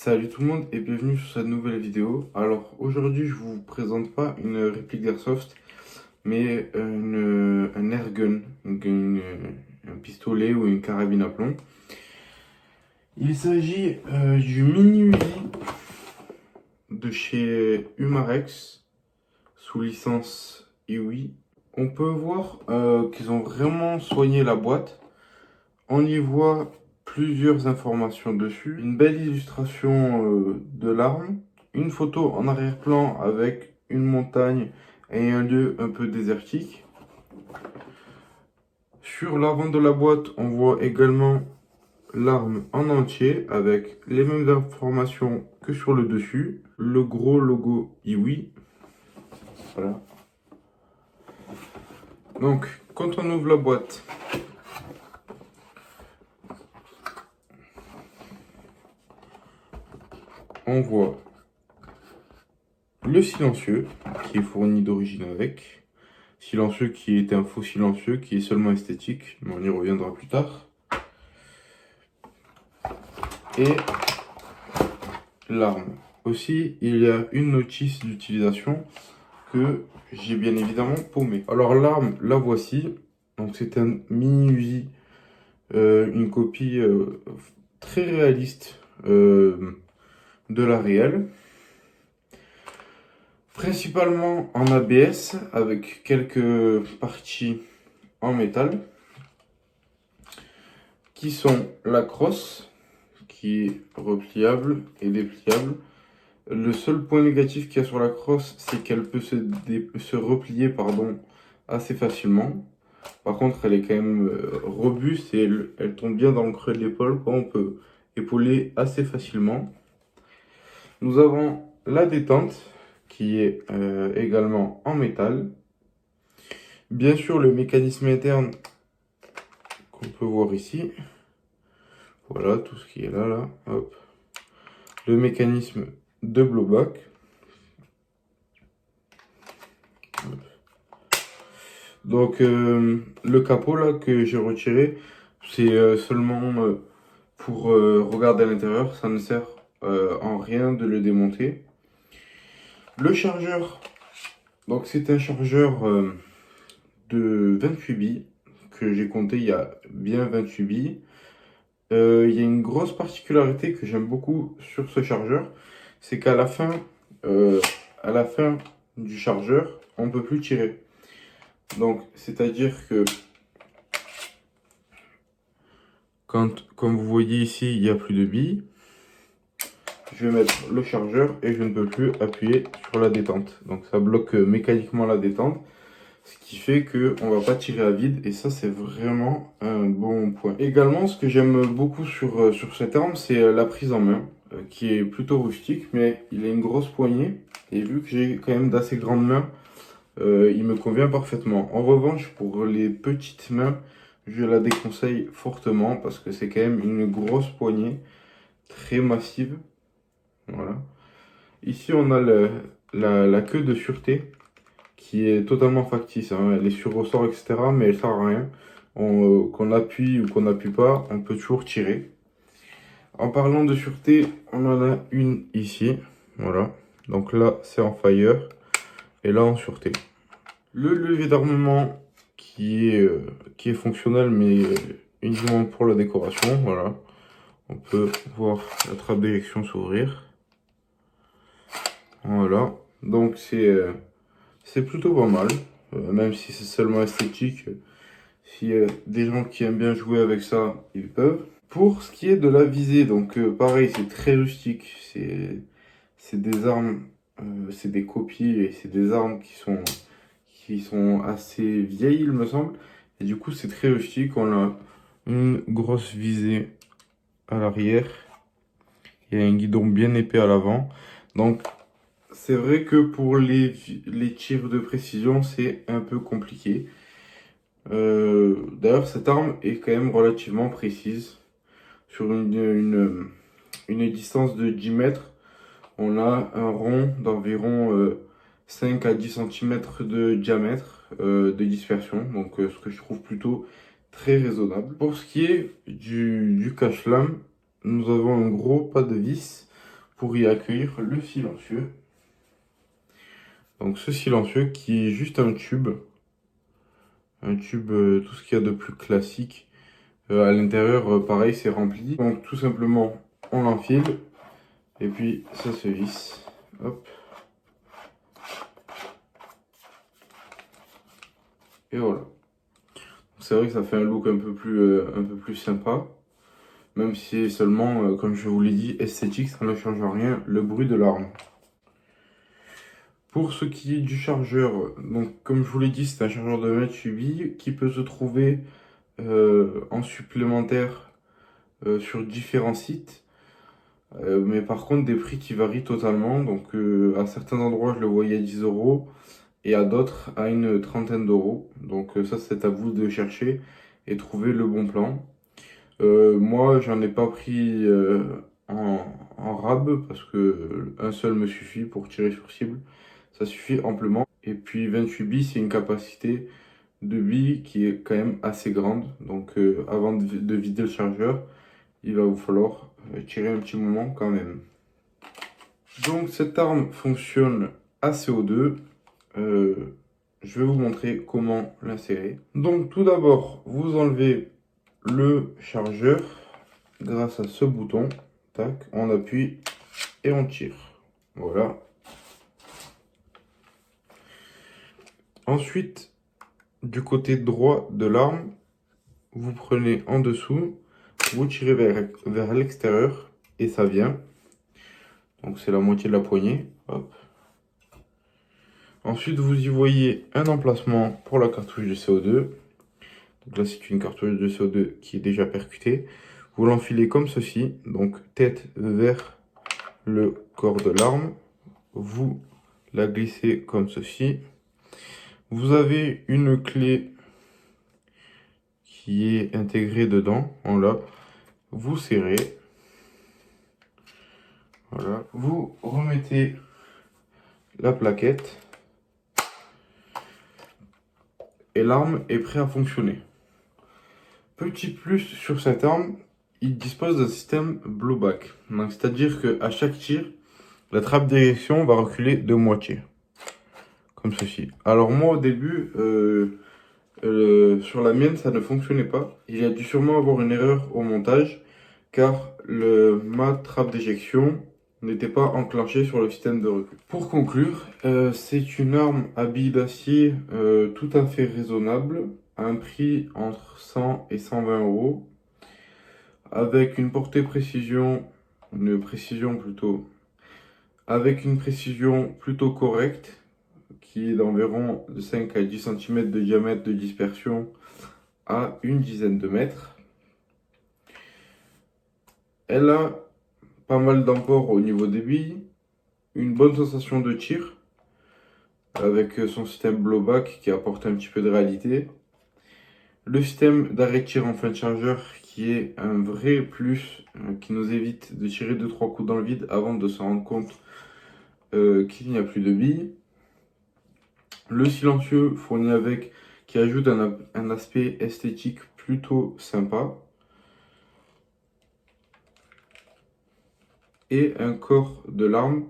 Salut tout le monde et bienvenue sur cette nouvelle vidéo. Alors aujourd'hui je vous présente pas une réplique d'Airsoft mais un airgun, un pistolet ou une carabine à plomb. Il s'agit du mini Uzi de chez Umarex sous licence Iwi. On peut voir qu'ils ont vraiment soigné la boîte. On y voit plusieurs informations dessus, une belle illustration de l'arme, une photo en arrière-plan avec une montagne et un lieu un peu désertique. Sur l'avant de la boîte, on voit également l'arme en entier avec les mêmes informations que sur le dessus, le gros logo Iwi. Voilà. Donc, quand on ouvre la boîte, on voit le silencieux qui est fourni d'origine avec. Silencieux qui est un faux silencieux qui est seulement esthétique, mais on y reviendra plus tard. Et l'arme. Aussi, il y a une notice d'utilisation que j'ai bien évidemment paumée. Alors l'arme, la voici. Donc c'est un mini Uzi, une copie très réaliste de la réelle. Principalement en ABS avec quelques parties en métal qui sont la crosse qui est repliable et dépliable. Le seul point négatif qu'il y a sur la crosse, c'est qu'elle peut se replier assez facilement. Par contre, elle est quand même robuste et elle tombe bien dans le creux de l'épaule. On peut épauler assez facilement. Nous avons la détente qui est également en métal. Bien sûr, le mécanisme interne qu'on peut voir ici. Voilà tout ce qui est là. Hop. Le mécanisme de blowback. Donc le capot là que j'ai retiré, c'est seulement pour regarder à l'intérieur. Ça ne sert en rien de le démonter. Le chargeur, donc c'est un chargeur de 28 billes que j'ai compté, il y a bien 28 billes. Il y a une grosse particularité que j'aime beaucoup sur ce chargeur, c'est qu'à la fin du chargeur, on ne peut plus tirer. Donc c'est-à-dire que comme vous voyez ici, il n'y a plus de billes. Je vais mettre le chargeur et je ne peux plus appuyer sur la détente. Donc ça bloque mécaniquement la détente. Ce qui fait qu'on ne va pas tirer à vide. Et ça, c'est vraiment un bon point. Également, ce que j'aime beaucoup sur cette arme, c'est la prise en main. Qui est plutôt rustique. Mais il a une grosse poignée. Et vu que j'ai quand même d'assez grandes mains, il me convient parfaitement. En revanche, pour les petites mains, je la déconseille fortement. Parce que c'est quand même une grosse poignée. Très massive. Voilà. Ici, on a la queue de sûreté qui est totalement factice. Hein. Elle est sur ressort, etc. Mais elle sert à rien. Qu'on appuie ou qu'on n'appuie pas, on peut toujours tirer. En parlant de sûreté, on en a une ici. Voilà. Donc là, c'est en fire. Et là, en sûreté. Le levier d'armement qui est fonctionnel, mais uniquement pour la décoration. Voilà. On peut voir la trappe d'éjection s'ouvrir. Voilà, donc c'est plutôt pas mal, même si c'est seulement esthétique. S'il y a des gens qui aiment bien jouer avec ça, ils peuvent. Pour ce qui est de la visée, donc pareil, c'est très rustique. C'est des armes, c'est des copies et c'est des armes qui sont assez vieilles, il me semble. Et du coup, c'est très rustique. On a une grosse visée à l'arrière. Il y a un guidon bien épais à l'avant. Donc, c'est vrai que pour les tirs de précision, c'est un peu compliqué. D'ailleurs, cette arme est quand même relativement précise. Sur une distance de 10 mètres, on a un rond d'environ 5 à 10 cm de diamètre de dispersion. Donc, ce que je trouve plutôt très raisonnable. Pour ce qui est du cache-lame, nous avons un gros pas de vis pour y accueillir le silencieux. Donc ce silencieux qui est juste un tube, tout ce qu'il y a de plus classique. À l'intérieur, pareil, c'est rempli. Donc tout simplement, on l'enfile et puis ça se visse. Hop. Et voilà. C'est vrai que ça fait un look un peu plus sympa. Même si c'est seulement, comme je vous l'ai dit, esthétique, ça ne change rien, le bruit de l'arme. Pour ce qui est du chargeur, donc comme je vous l'ai dit, c'est un chargeur de 28 billes qui peut se trouver en supplémentaire sur différents sites. Mais par contre, des prix qui varient totalement. Donc à certains endroits, je le voyais à 10 € et à d'autres à une trentaine d'euros. Donc ça, c'est à vous de chercher et trouver le bon plan. Moi, j'en ai pas pris en rab parce que un seul me suffit pour tirer sur cible. Ça suffit amplement. Et puis 28 billes, c'est une capacité de billes qui est quand même assez grande. Donc avant de vider le chargeur, il va vous falloir tirer un petit moment quand même. Donc cette arme fonctionne à CO2. Je vais vous montrer comment l'insérer. Donc tout d'abord, vous enlevez le chargeur grâce à ce bouton. Tac, on appuie et on tire. Voilà. Ensuite, du côté droit de l'arme, vous prenez en dessous, vous tirez vers l'extérieur et ça vient. Donc c'est la moitié de la poignée. Hop. Ensuite, vous y voyez un emplacement pour la cartouche de CO2. Donc là, c'est une cartouche de CO2 qui est déjà percutée. Vous l'enfilez comme ceci, donc tête vers le corps de l'arme. Vous la glissez comme ceci. Vous avez une clé qui est intégrée dedans. Voilà. Vous serrez. Voilà. Vous remettez la plaquette. Et l'arme est prête à fonctionner. Petit plus sur cette arme, il dispose d'un système blowback. Donc c'est-à-dire qu'à chaque tir, la trappe d'éjection va reculer de moitié. Comme ceci. Alors moi au début, sur la mienne, ça ne fonctionnait pas. Il a dû sûrement avoir une erreur au montage, car ma trappe d'éjection n'était pas enclenchée sur le système de recul. Pour conclure, c'est une arme à billes d'acier tout à fait raisonnable, à un prix entre 100 et 120 €, avec une portée précision, avec une précision plutôt correcte, qui est d'environ 5 à 10 cm de diamètre de dispersion à une dizaine de mètres. Elle a pas mal d'emport au niveau des billes, une bonne sensation de tir, avec son système blowback qui apporte un petit peu de réalité. Le système d'arrêt de tir en fin de chargeur qui est un vrai plus, qui nous évite de tirer 2-3 coups dans le vide avant de se rendre compte qu'il n'y a plus de billes. Le silencieux fourni avec qui ajoute un aspect esthétique plutôt sympa. Et un corps de l'arme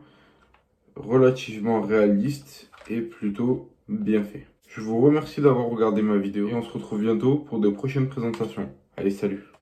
relativement réaliste et plutôt bien fait. Je vous remercie d'avoir regardé ma vidéo et on se retrouve bientôt pour de prochaines présentations. Allez, salut!